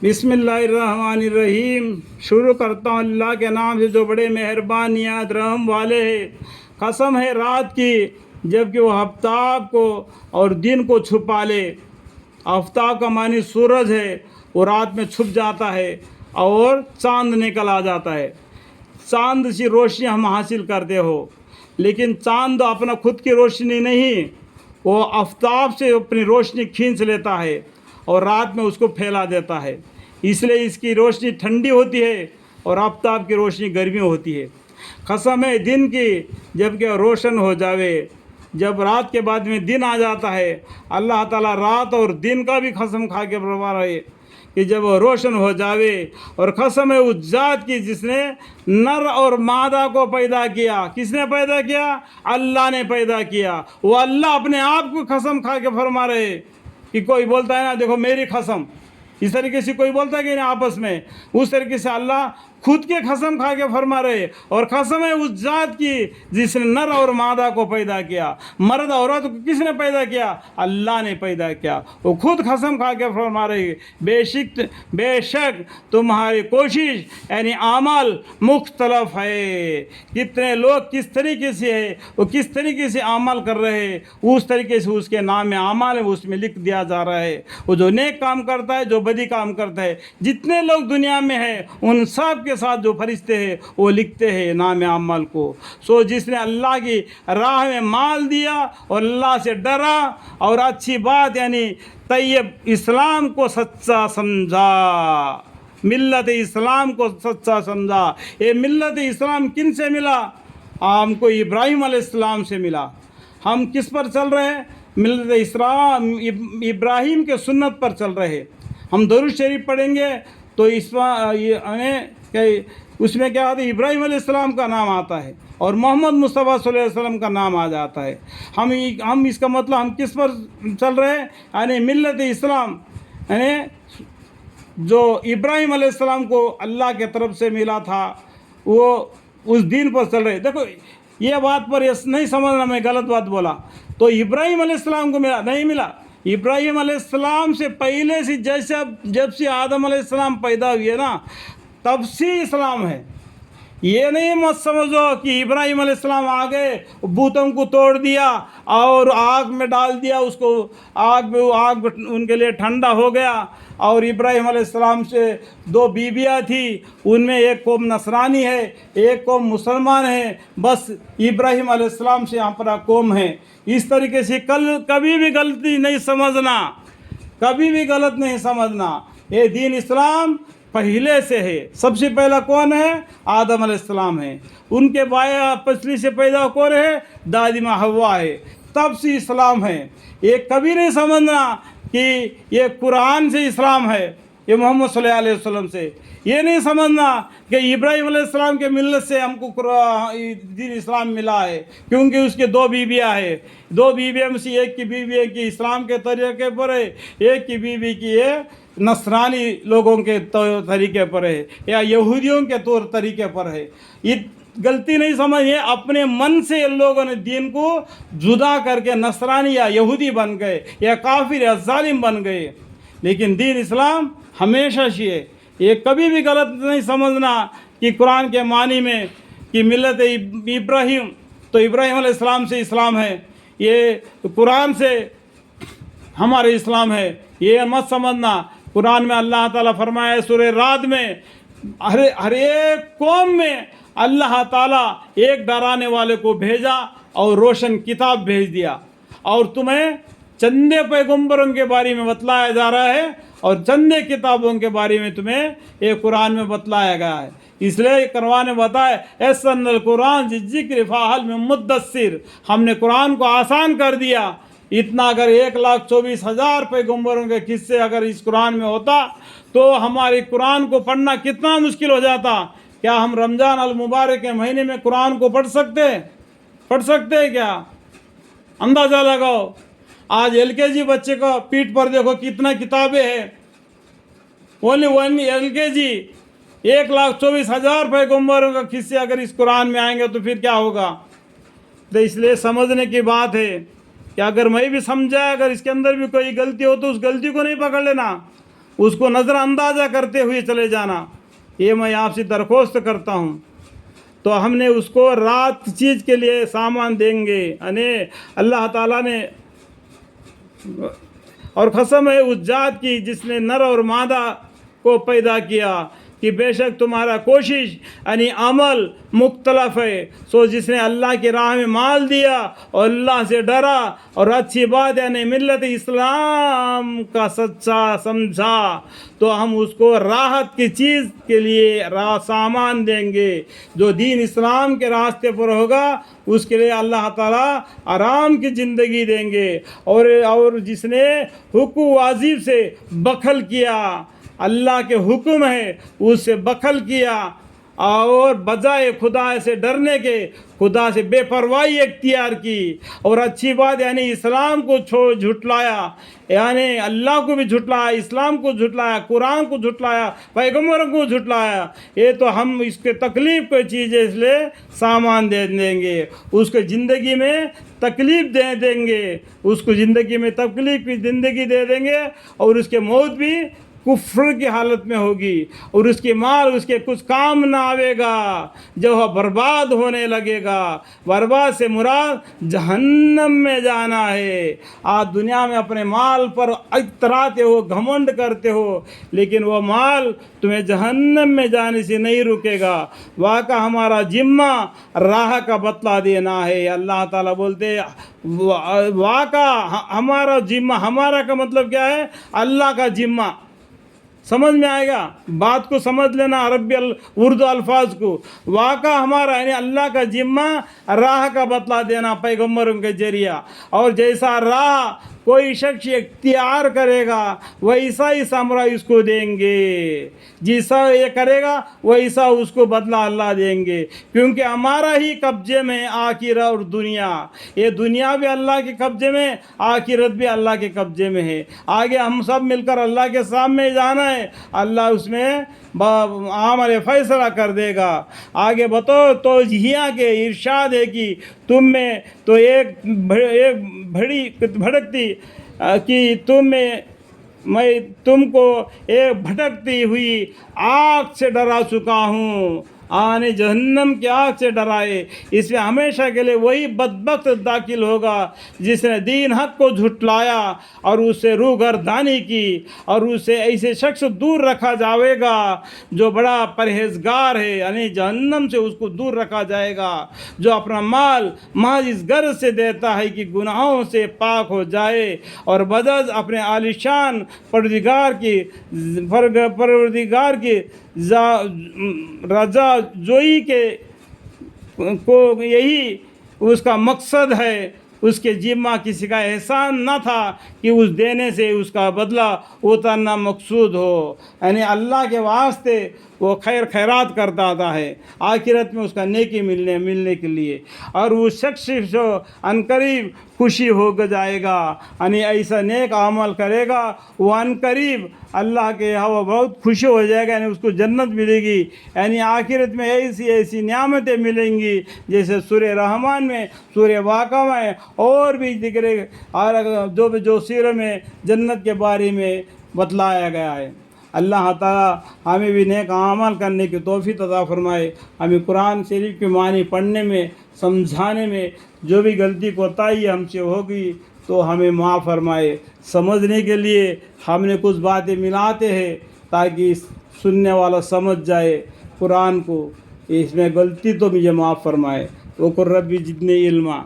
बिस्मिल्लाहिर्रहमानिर्रहीम। शुरू करता हूँ अल्लाह के नाम से जो बड़े मेहरबान निहायत रहम वाले है। कसम है रात की जबकि वो आफ्ताब को और दिन को छुपा ले। आफ्ताब का मानी सूरज है, वो रात में छुप जाता है और चांद निकल आ जाता है। चांद सी रोशनी हम हासिल करते हो, लेकिन चांद अपना खुद की रोशनी नहीं, वो आफ्ताब से अपनी रोशनी खींच लेता है और रात में उसको फैला देता है। इसलिए इसकी रोशनी ठंडी होती है और आफ्ताब की रोशनी गर्मी होती है। कसम है दिन की जबकि रोशन हो जावे। जब रात के बाद में दिन आ जाता है, अल्लाह ताला रात और दिन का भी कसम खा के फरमा रहे कि जब वो रोशन हो जावे। और कसम है उस ज़ात की जिसने नर और मादा को पैदा किया। किसने पैदा किया? अल्लाह ने पैदा किया। वो अल्लाह अपने आप को कसम खा के फरमा रहे कि कोई बोलता है ना, देखो मेरी कसम, इस तरीके से कोई बोलता है कि नहीं आपस में, उस तरीके से अल्लाह खुद के कसम खा के फरमा रहे। और कसम है उस ज़ात की जिसने नर और मादा को पैदा किया। मर्द औरत को किसने पैदा किया? अल्लाह ने पैदा किया। वो खुद कसम खा के फरमा रहे बेशक तुम्हारी कोशिश यानी अमल मुख्तलफ है। कितने लोग किस तरीके से है, वो किस तरीके से अमल कर रहे हैं, उस तरीके से उसके नाम में अमल है उसमें लिख दिया जा रहा है। वो जो नेक काम करता है, जो बदी काम करता है, जितने लोग दुनिया में हैं उन सब के साथ जो फरिश्ते हैं वो लिखते हैं नाम अमल को। सो जिसने अल्लाह की राह में माल दिया और अल्लाह से डरा और अच्छी बात यानी तैयब इस्लाम को सच्चा समझा, मिल्लत इस्लाम को सच्चा समझा। ये मिल्लत इस्लाम किन से मिला? हमको इब्राहिम अलैहिस्सलाम से मिला। हम किस पर चल रहे हैं? मिल्लत इस्लाम इब्राहिम के सुन्नत पर चल रहे हैं। हम दरूद शरीफ पढ़ेंगे तो उसमें क्या आता है? इब्राहिम अलैहिस्सलाम का नाम आता है और मोहम्मद मुस्तफ़ा सल्लल्लाहु अलैहि वसल्लम का नाम आ जाता है। हम इसका मतलब हम किस पर चल रहे हैं? यानी मिल्लत इस्लाम यानी जो इब्राहिम अलैहिस्सलाम को अल्लाह के तरफ से मिला था, वो उस दिन पर चल रहे। देखो ये बात पर नहीं समझना मैं गलत बात बोला तो इब्राहिम अलैहिस्सलाम को मिला नहीं मिला। इब्राहिम अलैहिस्सलाम से पहले से जैसे जब से आदम अलैहिस्सलाम पैदा हुए ना, तब से इस्लाम है। ये नहीं मत समझो कि इब्राहिम अलैहिस्सलाम आ गए, बूतों को तोड़ दिया और आग में डाल दिया उसको, आग उनके लिए ठंडा हो गया। और इब्राहिम अलैहिस्सलाम से 2 बीबियाँ थी, उनमें एक कौम नसरानी है, एक कौम मुसलमान है। बस इब्राहिम अलैहिस्सलाम से हमारा कौम है। इस तरीके से कभी भी गलती नहीं समझना, कभी भी गलत नहीं समझना। ये दीन इस्लाम पहले से है। सबसे पहला कौन है? आदम अलैहिस्सलाम है। उनके बाया पसली से पैदा कौन है? दादी माँ हव्वा है। तब से इस्लाम है। ये कभी नहीं समझना कि ये कुरान से इस्लाम है, ये मोहम्मद सल्लल्लाहु अलैहि वसल्लम से। ये नहीं समझना कि इब्राहिम अलैहिस्सलाम के मिल्लत से हमको दीन इस्लाम मिला है, क्योंकि उसके 2 बीबियाँ हैं। 2 बीबियों में से एक की बीवी की इस्लाम के तरीके पर है, एक की बीवी की है नसरानी लोगों के तरीके पर है या यहूदियों के तौर तरीके पर है। ये गलती नहीं समझिए, अपने मन से इन लोगों ने दीन को जुदा करके नसरानी या यहूदी बन गए या काफिर या जालिम बन गए। लेकिन दीन इस्लाम हमेशा से है। ये कभी भी गलत नहीं समझना कि कुरान के मानी में कि मिल्लत इब्राहिम तो इब्राहिम अलैहिस्सलाम से इस्लाम है, ये कुरान से हमारे इस्लाम है, ये मत समझना। कुरान में अल्लाह ताला फरमाया सूरह राद में, हर एक कौम में अल्लाह ताला एक डराने वाले को भेजा और रोशन किताब भेज दिया। और तुम्हें चंदे पैगम्बरों के बारे में बतलाया जा रहा है और चंदे किताबों के बारे में तुम्हें ये कुरान में बतलाया गया है। इसलिए कुरान ने बताया ऐसनल कुरान जिक्र फाहल में मुद्दस्सिर, हमने कुरान को आसान कर दिया। इतना अगर 1,24,000 पैगम्बरों के किस्से अगर इस कुरान में होता तो हमारे कुरान को पढ़ना कितना मुश्किल हो जाता। क्या हम रमज़ान अल मुबारक के महीने में कुरान को पढ़ सकते हैं क्या? अंदाज़ा लगाओ। आज LKG बच्चे को पीठ पर देखो कितना किताबें हैं। ओनली LKG 1,24,000 पैगम्बरों का किस्से अगर इस कुरान में आएंगे तो फिर क्या होगा? तो इसलिए समझने की बात है कि अगर मैं भी समझा, अगर इसके अंदर भी कोई गलती हो तो उस गलती को नहीं पकड़ लेना, اس کو نظر اندازہ کرتے ہوئے چلے جانا، یہ میں آپ سے درخواست کرتا ہوں۔ تو ہم نے اس کو رات چیز کے لیے سامان دیں گے، یعنی اللہ تعالیٰ نے، اور قسم ہے اس ذات کی جس نے نر اور مادہ کو پیدا کیا کہ بے شک تمہارا کوشش یعنی عمل مختلف ہے، سو جس نے اللہ کی راہ میں مال دیا اور اللہ سے ڈرا اور اچھی بات یعنی ملت اسلام کا سچا سمجھا، تو ہم اس کو راحت کی چیز کے لیے سامان دیں گے۔ جو دین اسلام کے راستے پر ہوگا اس کے لیے اللہ تعالیٰ آرام کی زندگی دیں گے، اور جس نے حقوق واجب سے بخل کیا، اللہ کے حکم ہے اس سے بخل کیا، اور بجائے خدا سے ڈرنے کے خدا سے بے پرواہی اختیار کی، اور اچھی بات یعنی اسلام کو جھٹلایا، یعنی اللہ کو بھی جھٹلایا، اسلام کو جھٹلایا، قرآن کو جھٹلایا، پیغمبروں کو جھٹلایا، یہ تو ہم اس کے تکلیف کو چیز ہے، اس لیے سامان دے دیں گے، اس کو زندگی میں تکلیف دے دیں گے، اس کو زندگی میں تکلیف کی زندگی دے دیں گے، اور اس کے موت بھی کفر کی حالت میں ہوگی، اور اس کی مال اس کے کچھ کام نہ آئے گا، جب وہ برباد ہونے لگے گا۔ برباد سے مراد جہنم میں جانا ہے۔ آپ دنیا میں اپنے مال پر اتراتے ہو، گھمنڈ کرتے ہو، لیکن وہ مال تمہیں جہنم میں جانے سے نہیں رکے گا۔ واقع ہمارا ذمہ راہ کا بتلا دینا ہے۔ اللہ تعالیٰ بولتے واقع ہمارا ذمہ، ہمارا کا مطلب کیا ہے؟ اللہ کا ذمہ۔ سمجھ میں آئے گا؟ بات کو سمجھ لینا، عربی اردو الفاظ کو۔ واقع ہمارا یعنی اللہ کا ذمہ راہ کا بتلا دینا پیغمبروں کے ذریعہ، اور جیسا راہ کوئی شخص اختیار کرے گا ویسا ہی ثمرہ اس کو دیں گے، جیسا یہ کرے گا ویسا اس کو بدلہ اللہ دیں گے، کیونکہ ہمارا ہی قبضے میں آخرت اور دنیا، یہ دنیا بھی اللہ کے قبضے میں، آخرت بھی اللہ کے قبضے میں ہے۔ آگے ہم سب مل کر اللہ کے سامنے جانا ہے، اللہ اس میں عمل فیصلہ کر دے گا۔ آگے بطور توجیہ کے ارشاد ہے کہ تم میں تو ایک بڑی بھڑکتی کہ میں تم کو ایک بھٹکتی ہوئی آگ سے ڈرا چکا ہوں، آنے جہنم کی آگ سے ڈرائے، اس میں ہمیشہ کے لیے وہی بدبخت داخل ہوگا جس نے دین حق کو جھٹلایا اور اس سے روگردانی کی، اور اس سے ایسے شخص دور رکھا جائے گا جو بڑا پرہیزگار ہے، یعنی جہنم سے اس کو دور رکھا جائے گا، جو اپنا مال محض اس غرض سے دیتا ہے کہ گناہوں سے پاک ہو جائے، اور بدز اپنے عالیشان پروردگار کی رضا جوئی کے کو یہی اس کا مقصد ہے۔ اس کے ذمہ کسی کا احسان نہ تھا کہ اس دینے سے اس کا بدلہ اترنا مقصود ہو، یعنی اللہ کے واسطے وہ خیرات کرتا آتا ہے، آخرت میں اس کا نیکی ملنے کے لیے، اور وہ شخص جو عنقریب خوشی ہو جائے گا، یعنی ایسا نیک عمل کرے گا وہ عنقریب اللہ کے یہاں وہ بہت خوشی ہو جائے گا، یعنی اس کو جنت ملے گی، یعنی آخرت میں ایسی نعمتیں ملیں گی جیسے سورہ رحمان میں، سورہ واقعہ میں، اور بھی ذکر اور جو سیرہ میں جنت کے بارے میں بتلایا گیا ہے۔ اللہ تعالیٰ ہمیں بھی نیک عمل کرنے کی توفیق عطا فرمائے، ہمیں قرآن شریف کے معنی پڑھنے میں، سمجھانے میں جو بھی غلطی کوتاہی ہم سے ہوگی تو ہمیں معاف فرمائے۔ سمجھنے کے لیے ہم نے کچھ باتیں ملاتے ہیں تاکہ سننے والا سمجھ جائے قرآن کو، اس میں غلطی تو مجھے معاف فرمائے۔ وقل رب زدنی علما۔